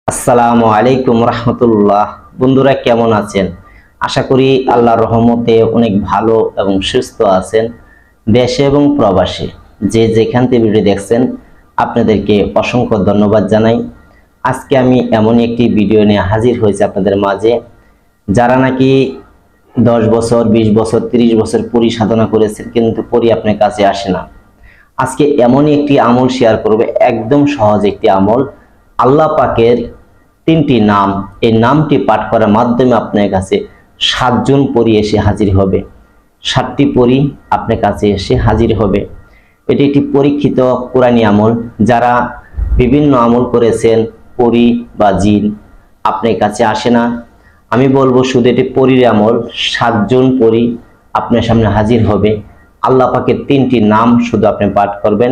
আসসালামু আলাইকুম রাহমাতুল্লাহ। বন্ধুরা কেমন আছেন? আশা করি আল্লাহর রহমতে অনেক ভালো এবং সুস্থ আছেন। দেশে এবং প্রবাসে যে যেখান থেকে ভিডিও দেখছেন আপনাদেরকে অসংখ্য ধন্যবাদ জানাই। আজকে আমি এমন একটি ভিডিও নিয়ে হাজির হয়েছি আপনাদের মাঝে, যারা নাকি 10 বছর 20 বছর 30 বছর পরি সাধনা করেছেন কিন্তু পরি আপনার কাছে আসে না। আজকে এমনই একটি আমল শেয়ার করবে, একদম সহজ একটি আমল। আল্লাহ পাকের 3টি নাম, এই নামটি পাঠ করার মাধ্যমে আপনার কাছে 7 জন পরী এসে হাজির হবে। 7টি পরী আপনার কাছে এসে হাজির হবে। এটি একটি পরীক্ষিত কোরআনী আমল। যারা বিভিন্ন আমল করেছেন পরী বা জিন আপনার কাছে আসে না, আমি বলবো শুধু এটি পরীর আমল। 7 জন পরী আপনার সামনে হাজির হবে। আল্লাহ পাকের 3টি নাম শুধু আপনি পাঠ করবেন,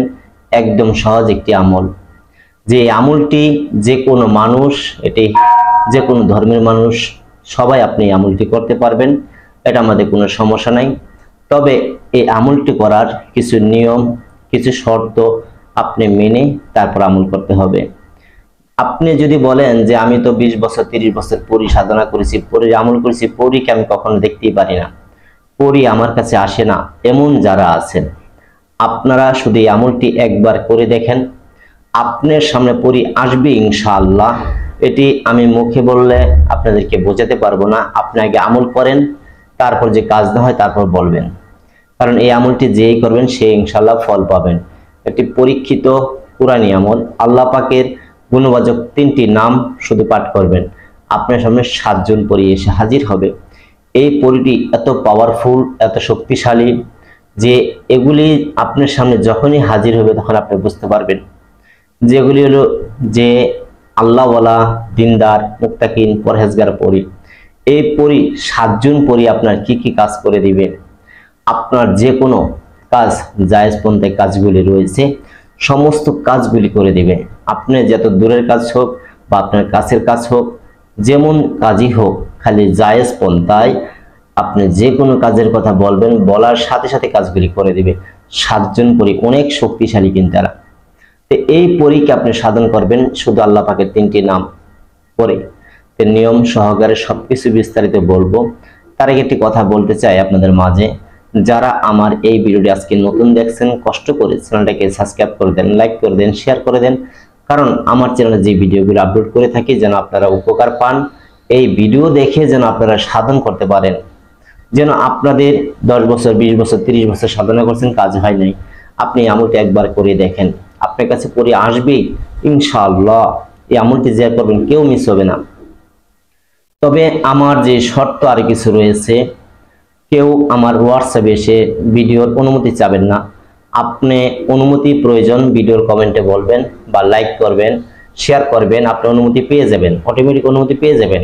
একদম সহজ একটি আমল। যে আমলটি যে কোনো মানুষ, এটি যে কোনো ধর্মের মানুষ সবাই আপনি আমলটি করতে পারবেন, এটা আমাদের কোনো সমস্যা নাই। তবে এই আমলটি করার কিছু নিয়ম, কিছু শর্ত আপনি মেনে তারপর আমল করতে হবে। আপনি যদি বলেন যে আমি তো 20 বছর 30 বছর পরি সাধনা করেছি, পরি আমল করেছি, পরীকে আমি কখনো দেখতেই পারি না, পরি আমার কাছে আসে না, এমন যারা আছেন আপনারা শুধু এই আমলটি একবার করে দেখেন, আপনার সামনে পরি আসবে ইনশাআল্লাহ। এটি আমি মুখে বললে আপনাদেরকে বোঝাতে পারবো না। আপনি আগে আমল করেন, তারপর যে কাজ না হয় তারপর বলবেন। কারণ এই আমলটি যেই করবেন সে ইনশাআল্লাহ ফল পাবেন। একটি পরীক্ষিত কোরআনী আমল। আল্লাহ পাকের গুণবাচক 3টি নাম শুধু পাঠ করবেন, আপনার সামনে 7 জন পরী এসে হাজির হবে। এই পরীটি এত পাওয়ারফুল, এত শক্তিশালী যে এগুলি আপনার সামনে যখনই হাজির হবে তখন আপনি বুঝতে পারবেন যেগুলি হলো যে আল্লাহওয়ালা, দিনদার, মুত্তাকিন, পরহেজগার পরী। এই পরী 7 জন পরী আপনার কি কি কাজ করে দিবে। আপনার যে কোনো কাজ, জায়েজ পন্থায় কাজগুলি রয়েছে সমস্ত কাজগুলি করে দিবে। আপনি যত দূরের কাজ হোক বা আপনার কাছের কাজ হোক, যেমন কাজই হোক, খালি জায়েজ পন্থায় আপনি যে কোনো কাজের কথা বলবেন, বলার সাথে সাথে কাজগুলি করে দিবে। 7 জন পরী অনেক শক্তিশালী কিন্তু তারা। তো এই পরীকে আপনি সাধন করবেন শুধু আল্লাহ পাকের 3টি নাম পড়ে। নিয়ম সহকারে সবকিছু বিস্তারিত বলবো। তার আগে একটি কথা বলতে চাই আপনাদের মাঝে, যারা আমার এই ভিডিওটি আজকে নতুন দেখছেন, কষ্ট করে চ্যানেলটাকে সাবস্ক্রাইব করে দেন, লাইক করে দেন, শেয়ার করে দেন। কারণ আমার চ্যানেলে যে ভিডিওগুলো আপলোড করে থাকি যেন আপনারা উপকার পান, এই ভিডিও দেখে যেন আপনারা সাধন করতে পারেন। যেন আপনাদের 10 বছর 20 বছর 30 বছর সাধনা করছেন, কাজ হয় নাই, আপনি আমলটি একবার করে দেখেন, আপনার কাছে পরী আসবেই ইনশাআল্লাহ। এই আমলটি যে করবেন কেউ মিস হবে না। তবে আমার যে শর্ত আর কিছু রয়েছে, কেউ আমার হোয়াটসঅ্যাপে এসে ভিডিওর অনুমতি চাবেন না। আপনি অনুমতি প্রয়োজন ভিডিওর কমেন্টে বলবেন বা লাইক করবেন, শেয়ার করবেন, আপনি অনুমতি পেয়ে যাবেন, অটোমেটিক অনুমতি পেয়ে যাবেন।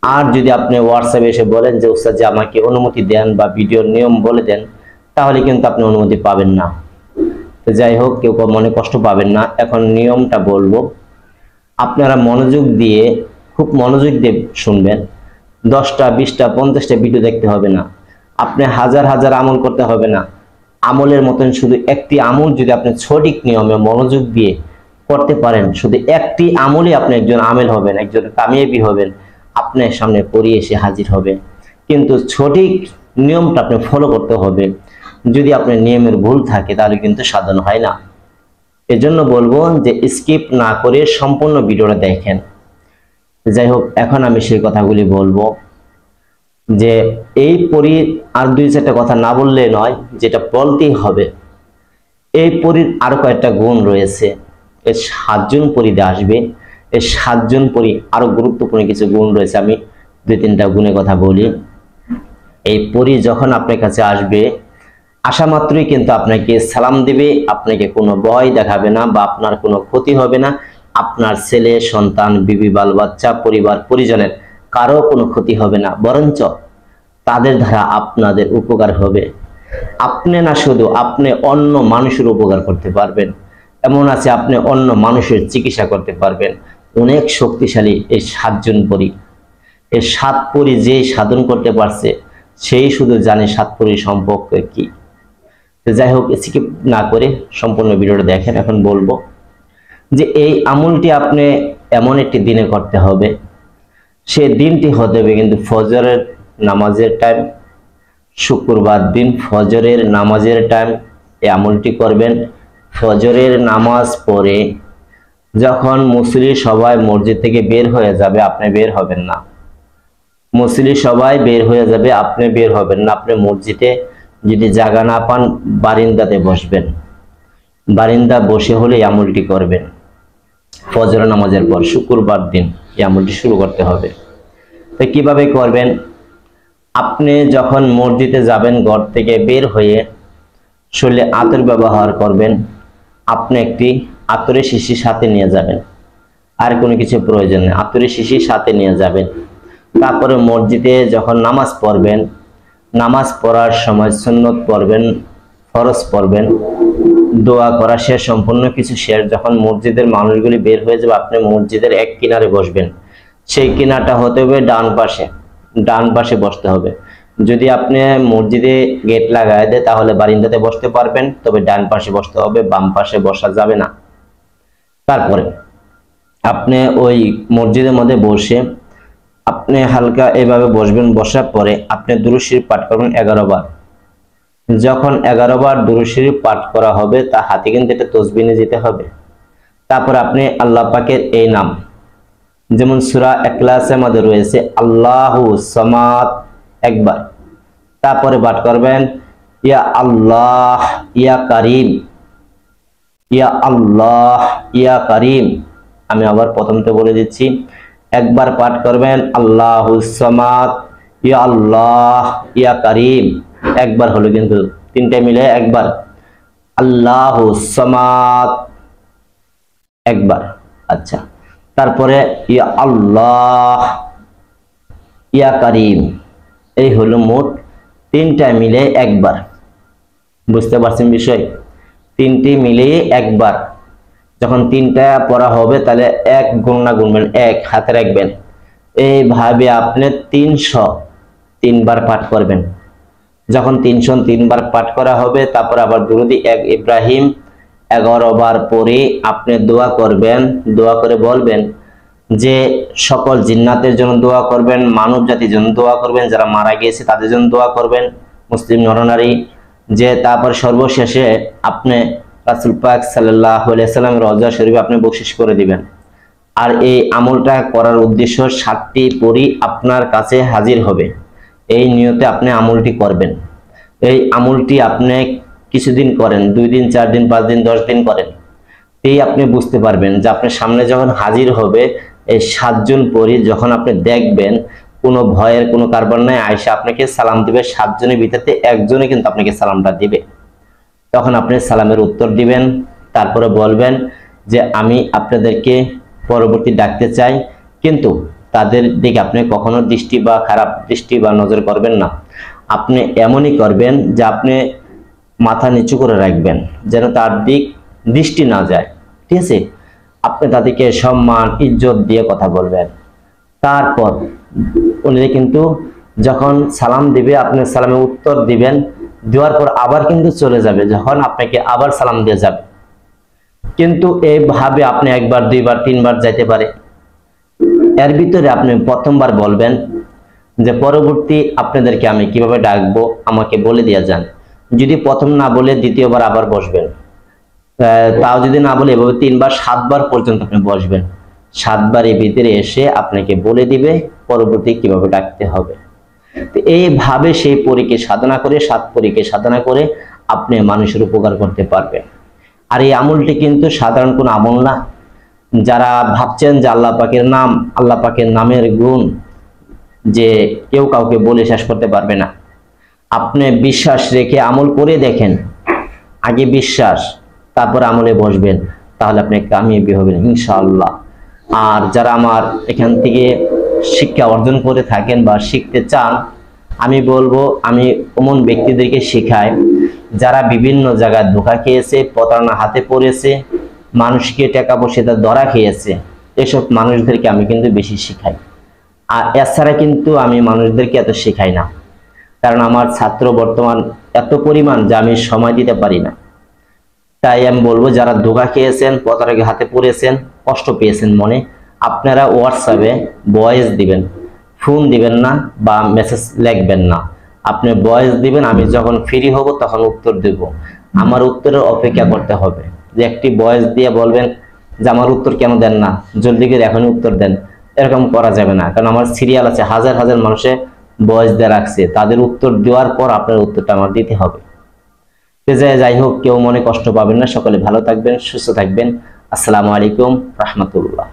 আর যদি আপনি হোয়াটসঅ্যাপে এসে বলেন যে উস্তাদ যে আমাকে অনুমতি দেন বা ভিডিওর নিয়ম বলে দেন, তাহলে কিন্তু আপনি অনুমতি পাবেন না। তো যাই হোক, কেউ মনে কষ্ট পাবেন না। এখন নিয়মটা বলবো, আপনারা মনোযোগ দিয়ে, খুব মনোযোগ দিয়ে শুনবেন। 10টা 20টা 50টা ভিডিও দেখতে হবে না, আপনি হাজার হাজার আমল করতে হবে না। আমলের মতন শুধু একটি আমল যদি আপনি সঠিক নিয়মে মনোযোগ দিয়ে করতে পারেন, শুধু একটি আমলই আপনি একজন আমেল হবেন, একজন কামিয়াবি হবেন, আপনার সামনে পরী এসে হাজির হবে। কিন্তু সঠিক নিয়মটা আপনি ফলো করতে হবে। যদি আপনার নিয়মের ভুল থাকে তাহলে কিন্তু সাধন হয় না। এজন্য বলবো যে স্কিপ না করে সম্পূর্ণ ভিডিওটা দেখেন। যাই হোক, এখন আমি সেই কথাগুলি বলবো যে এই পরীর আর 2-4টা কথা না বললে নয়, যেটা বলতেই হবে। এই পরীর আরো কয়েকটা গুণ রয়েছে। এর 7 জন পরী আসবে। এই 7 জন পরী আরো গুরুত্বপূর্ণ কিছু গুণ রয়েছে, আমি 2-3টা গুণের কথা বলি। এই পরী যখন আপনার কাছে আসবে, আসা মাত্রই কিন্তু আপনাকে সালাম দিবে, আপনাকে কোনো ভয় দেখাবে না বা আপনার কোনো ক্ষতি হবে না। আপনার ছেলে সন্তান, বিবি, বাল বাচ্চা, পরিবার পরিজনের কারো কোনো ক্ষতি হবে না, বরঞ্চ তাদের দ্বারা আপনাদের উপকার হবে। আপনি না শুধু, আপনি অন্য মানুষের উপকার করতে পারবেন। এমন আছে আপনি অন্য মানুষের চিকিৎসা করতে পারবেন। অনেক শক্তিশালী এই 7 জন পরী। এই 7 পরী যে সাধন করতে পারছে সেই শুধু জানে 7 পরীর সম্পর্কে কি। যাই হোক, স্কিপ না করে সম্পূর্ণ ভিডিওটা দেখেন। এখন বলবো যে এই আমলটি আপনি এমন একটি দিনে করতে হবে, সে দিনটি হতে হবে কিন্তু ফজরের নামাজের টাইম, শুক্রবার দিন ফজরের নামাজের টাইম এই আমলটি করবেন। ফজরের নামাজ পড়ে যখন মুসল্লি সবাই মসজিদ থেকে বের হয়ে যাবে, আপনি বের হবেন না। মুসল্লি সবাই বের হয়ে যাবে, আপনি বের হবেন না। আপনি মসজিদে যদি জায়গা না পান, বারিন্দাতে বসবেন। বারিন্দা বসে হলে এই আমলটি করবেন। ফজর নামাজের পর শুক্রবার দিন এই আমলটি শুরু করতে হবে। তো কিভাবে করবেন? আপনি যখন মসজিদে যাবেন, ঘর থেকে বের হয়ে শরীরে আতর ব্যবহার করবেন। আপনি একটি আতরের শিশি সাথে নিয়ে যাবেন, আর কোনো কিছু প্রয়োজন নেই, আতরের শিশি সাথে নিয়ে যাবেন। তারপরে মসজিদে যখন নামাজ পড়বেন, নামাজ পড়ার সময় সুন্নত পড়বেন, ফরজ পড়বেন, দোয়া করা শেষ, সম্পূর্ণ কিছু শেষ। যখন মসজিদের মানুষগুলি বের হয়ে যাবে, আপনি মসজিদের এক কিনারে বসবেন। সেই কিনারটা হতে হবে ডান পাশে, ডান পাশে বসতে হবে। যদি আপনি মসজিদে গেট লাগায় দেয় তাহলে বারিন্দাতে বসতে পারবেন, তবে ডান পাশে বসতে হবে, বাম পাশে বসা যাবে না। তারপরে আপনি ওই মসজিদের মধ্যে বসে আপনি হালকা এভাবে বসবেন। বসার পরে আপনি দুরূদ শরীফ পাঠ করবেন 11 বার। যখন 11 বার দুরূদ শরীফ পাঠ করা হবে, তা হাতে কিন্তু এটা তসবিহ নিয়ে যেতে হবে। তারপর আপনি আল্লাহ পাকের এই নাম, যেমন সূরা ইখলাসের মধ্যে রয়েছে আল্লাহু সামাদ, একবার। তারপরে পাঠ করবেন ইয়া আল্লাহ ইয়া কারীম, ইয়া আল্লাহ ইয়া কারীম। আমি আবার প্রথমতে বলে দিচ্ছি, একবার পাঠ করবেন আল্লাহু সামাদ, ইয়া আল্লাহ ইয়া কারীম, একবার হলো, কিন্তু তিনটা মিলে একবার। আল্লাহু সামাদ একবার, আচ্ছা। তারপরে ইয়া আল্লাহ ইয়া কারীম, এই হলো মোট তিনটা মিলে একবার। বুঝতে পারছেন বিষয়? তিনটি মিলে একবার। যখন তিনটা পড়া হবে তাহলে এক গুণনা গুনবেন, এক হাতে রাখবেন। এইভাবে আপনি 303 বার পাঠ করবেন। যখন 303 বার পাঠ করা হবে, তারপর আবার দুরূদ ইব্রাহিম 11 বার পরে আপনি দোয়া করবেন। দোয়া করে বলবেন যে সকল জিন্নাতের জন্য দোয়া করবেন, মানব জাতির জন্য দোয়া করবেন, যারা মারা গিয়েছে তাদের জন্য দোয়া করবেন, মুসলিম নরনারী। যে তারপর সর্বশেষে আপনি রাসূল পাক সাল্লাল্লাহু আলাইহি সাল্লামের রওজা শরীফে আপনি বকশিশ করে দিবেন। আর এই আমলটা করার উদ্দেশ্য 7টি পরি আপনার কাছে হাজির হবে, এই নিয়তে আপনি আমলটি করবেন। এই আমলটি আপনি কিছুদিন করেন, 2 দিন 4 দিন 5 দিন 10 দিন করেন, এই আপনি বুঝতে পারবেন যে আপনার সামনে যখন হাজির হবে এই 7 জন পরি, যখন আপনি দেখবেন কোনো ভয়ের কোনো কারবার নাই, আয়েশা আপনাকে সালাম দিবে, 7 জনের ভিতরে একজনে কিন্তু আপনাকে সালামটা দিবে। তখন আপনি সালামের উত্তর দিবেন। তারপরে বলবেন যে আমি আপনাদেরকে পরবর্তী ডাকতে চাই, কিন্তু তাদের দিকে আপনি কখনো দৃষ্টি বা খারাপ দৃষ্টি বা নজর করবেন না। আপনি এমনই করবেন যে আপনি মাথা নিচু করে রাখবেন, যেন তার দিক দৃষ্টি না যায়, ঠিক আছে? আপনি তাদেরকে সম্মান ইজ্জত দিয়ে কথা বলবেন। তারপর উনি কিন্তু যখন সালাম দিবে আপনি সালামের উত্তর দিবেন, দেওয়ার পর আবার কিন্তু চলে যাবে, যখন আপনাকে আবার সালাম দিয়ে যাবে। কিন্তু এইভাবে আপনি 1 বার 2 বার 3 বার যাইতে পারে। এর ভিতরে আপনি প্রথমবার বলবেন যে পরবর্তী আপনাদেরকে আমি কিভাবে ডাকবো আমাকে বলে দিয়ে যান। যদি প্রথম না বলে দ্বিতীয়বার আবার বসবেন, তাও যদি না বলে এভাবে 3 বার 7 বার পর্যন্ত আপনি বসবেন। 7 বার এর ভিতরে এসে আপনাকে বলে দিবে পরবর্তী কিভাবে ডাকতে হবে। তো এইভাবে সেই পরীকে সাধনা করে 7 পরীকে সাধনা করে আপনি মানুষের উপকার করতে পারবেন। আর এই আমলটি কিন্তু সাধারণ কোনো আমল না। যারা ভাবছেন যে আল্লাহ পাকের নাম, আল্লাহ পাকের নামের গুণ যে কেউ কাউকে বলে শেষ করতে পারবে না, আপনি বিশ্বাস রেখে আমল করে দেখেন। আগে বিশ্বাস, তারপর আমলে বসবেন, তাহলে আপনি কামিয়াবি হবেন ইনশাআল্লাহ। আর যারা আমার এখান থেকে শিক্ষা অর্জন করে থাকেন বা শিখতে চান, আমি বলবো আমি এমন ব্যক্তিদেরকে শেখাই যারা বিভিন্ন জায়গায় ধোঁকা খেয়েছে, প্রতারণা হাতে পড়েছে, মানুষকে টাকা পয়সা ধরা খেয়েছে, এসব মানুষদেরকে আমি কিন্তু বেশি শিখাই। আর এছাড়া কিন্তু আমি মানুষদেরকে এত শেখাই না, কারণ আমার ছাত্র বর্তমান এত পরিমাণ যে আমি সময় দিতে পারি না। তাই আমি বলবো যারা ধোঁকা খেয়েছেন, প্রতারকের হাতে পড়েছেন, কষ্ট পেয়েছেন মনে, আপনারা হোয়াটসঅ্যাপে ভয়েস দিবেন, ফোন দিবেন না বা মেসেজ লিখবেন না। আপনি ভয়েস দিবেন, আমি যখন ফ্রি হব তখন উত্তর দেব। আমার উত্তরের অপেক্ষা করতে হবে। যে একটি ভয়েস দিয়ে বলবেন যে আমার উত্তর কেন দেন না, জলদি করে এখনই উত্তর দেন, এরকম করা যাবে না। কারণ আমার সিরিয়াল আছে, হাজার হাজার মানুষে ভয়েস দিয়ে রাখছে, তাদের উত্তর দেওয়ার পর আপনার উত্তরটা আমার দিতে হবে। যাই হোক, কেউ মনে কষ্ট পাবেন না। সকলে ভালো থাকবেন, সুস্থ থাকবেন। আসসালামু আলাইকুম রাহমাতুল্লাহ।